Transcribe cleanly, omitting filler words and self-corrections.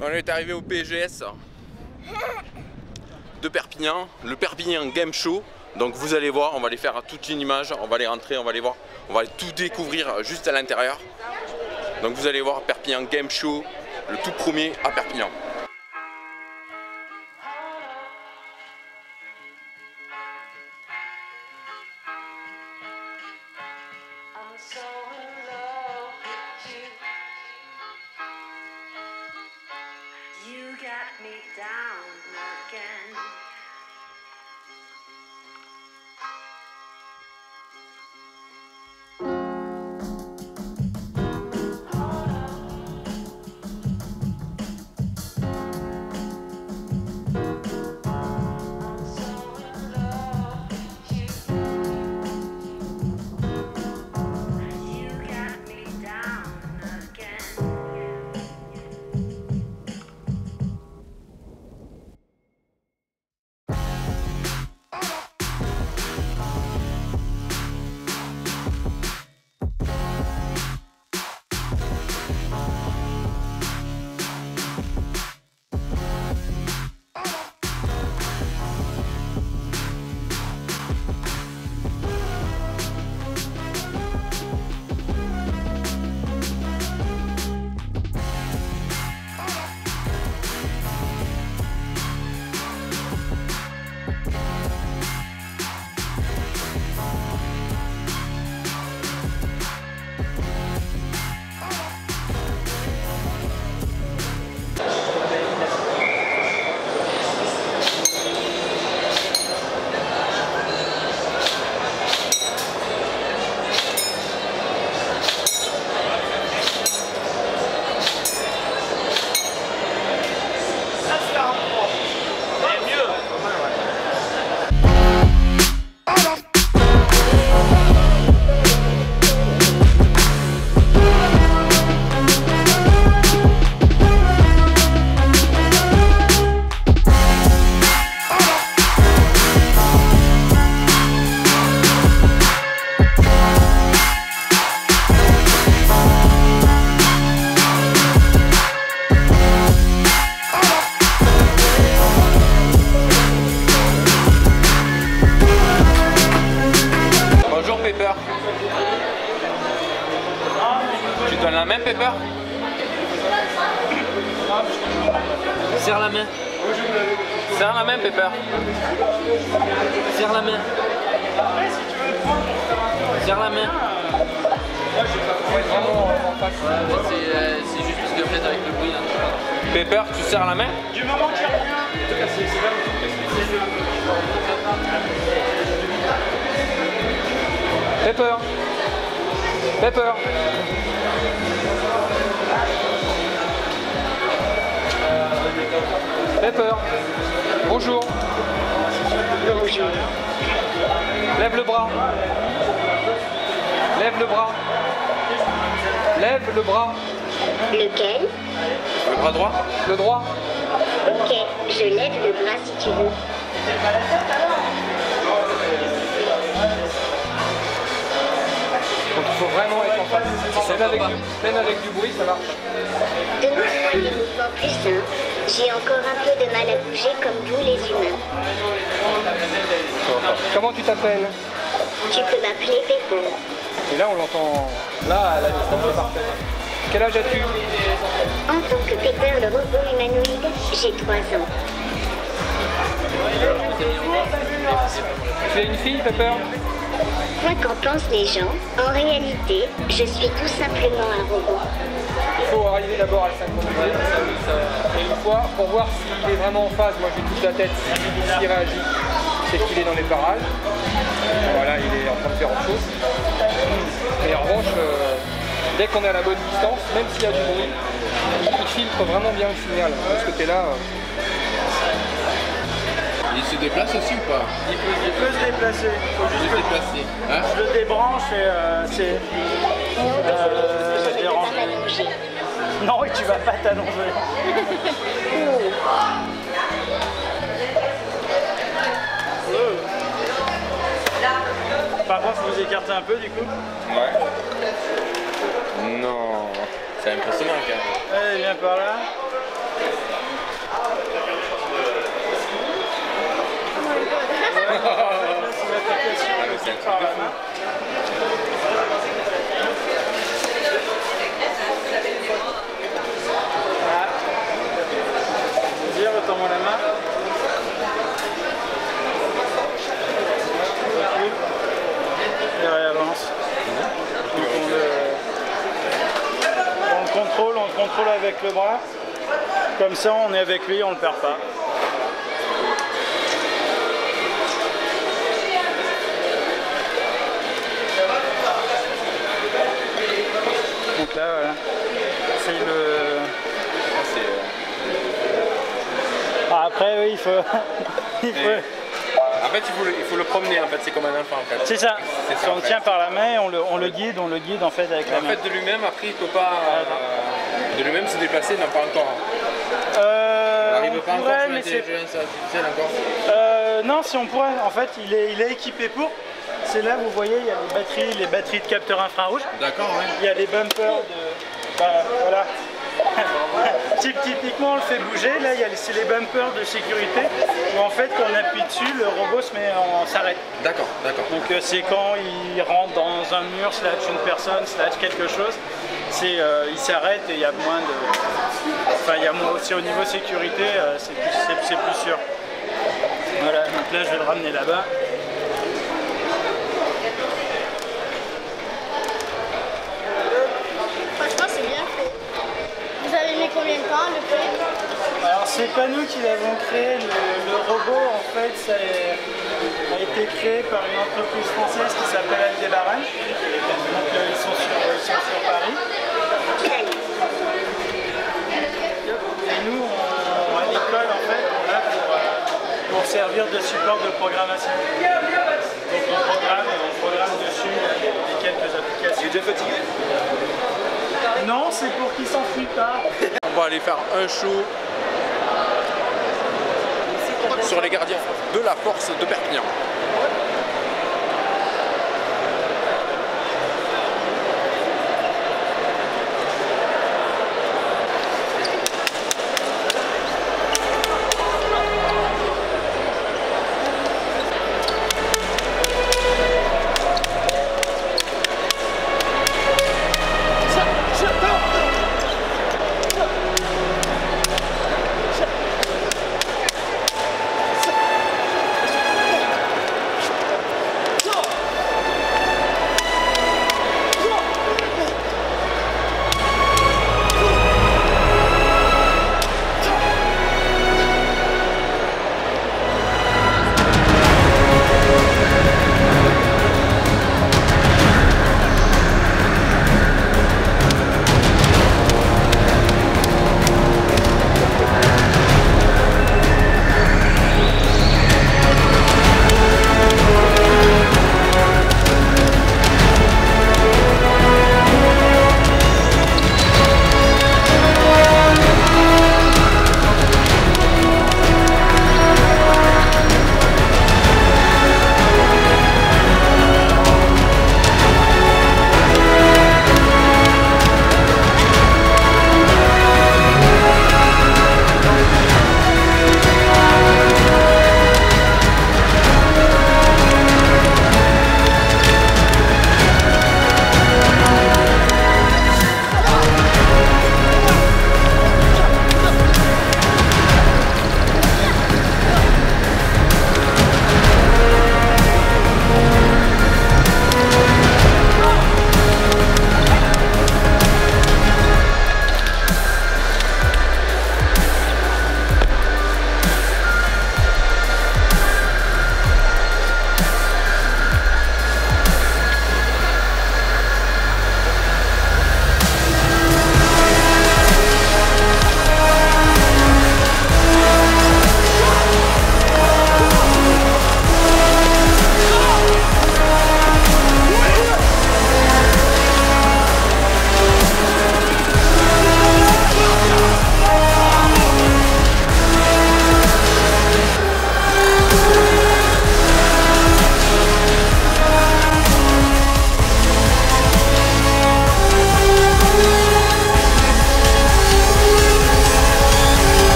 On est arrivé au PGS de Perpignan, le Perpignan Game Show. Donc vous allez voir, on va les faire toute une image, on va les rentrer, on va les voir, on va tout découvrir juste à l'intérieur. Donc vous allez voir Perpignan Game Show, le tout premier à Perpignan. Tu donnes la main, Pepper? Serre la main. Serre la main, Pepper. Serre la main. Serre la main. C'est juste parce que en fait avec le bruit là. Pepper, tu serres la main? Du moment qu'il revient. Pepper. Pepper. Pepper. Bonjour. Bonjour. Lève le bras. Lève le bras. Lève le bras. Lequel? Le bras droit. Le droit. Ok, je lève le bras si tu veux. Donc il faut vraiment être en face. Même avec du bruit, ça marche. Donne-moi des mouvements plus simples. J'ai encore un peu de mal à bouger comme vous les humains. Comment tu t'appelles? Tu peux m'appeler Pepper. Et là on l'entend. Là à la distance c'est parfait. Quel âge as-tu? En tant que Pepper le robot humanoïde, j'ai 3 ans. Tu es une fille, Pepper? Quoi qu'en pensent les gens, en réalité, je suis tout simplement un robot. Il faut arriver d'abord à le synchroniser. Et une fois, pour voir s'il est vraiment en phase, moi je touche la tête, s'il réagit, c'est qu'il est dans les parages. Voilà, il est en train de faire autre chose. Et en revanche, dès qu'on est à la bonne distance, même s'il y a du bruit, il filtre vraiment bien le signal. De ce côté-là. Il se déplace aussi ou pas? Il peut se déplacer. Il faut juste se déplacer. Hein? je le débranche et c'est. Je ne peux pas m'allonger. Non, et tu vas pas t'allonger. Par contre, vous écartez un peu du coup. Ouais. Non. C'est impressionnant quand même. Allez, viens par là. Vas-y, retends-moi la main. Et réavance. Donc on le contrôle avec le bras. Comme ça, on est avec lui, on le perd pas. Donc là, voilà. C'est le... Ah, après, oui, il faut... En fait, il faut le promener, en fait, c'est comme un enfant. En fait. C'est ça. C'est On le tient par la main et on le guide en fait avec la main. En fait, de lui-même, après, il peut pas de lui-même se déplacer, non pas encore. On n'arrive pas encore sur mais l'intelligence artificielle encore. Non, si on pourrait, en fait, il est équipé pour. C'est là, vous voyez, il y a les batteries de capteurs infrarouges. D'accord, ouais. Il y a les bumpers de... Bah, voilà. Typiquement, on le fait bouger. Là, c'est les bumpers de sécurité où en fait, quand on appuie dessus, le robot s'arrête. D'accord, d'accord. Donc c'est quand il rentre dans un mur, slash une personne, slash quelque chose, il s'arrête et il y a moins de... Enfin, il y a moins aussi au niveau sécurité, c'est plus sûr. Voilà, donc là, je vais le ramener là-bas. Franchement, c'est bien fait. Vous avez mis combien de temps à le faire? Alors, c'est pas nous qui l'avons créé, le robot, en fait, ça a été créé par une entreprise française qui s'appelle Aldebaran. Donc, ils sont sur Paris. Et nous, à l'école, en fait, on l'a pour servir de support de programmation. Donc, on programme dessus les quelques applications. Il est déjà fatigué? Non, c'est pour qu'il s'enfuit pas. On va aller faire un show sur les gardiens de la force de Perpignan.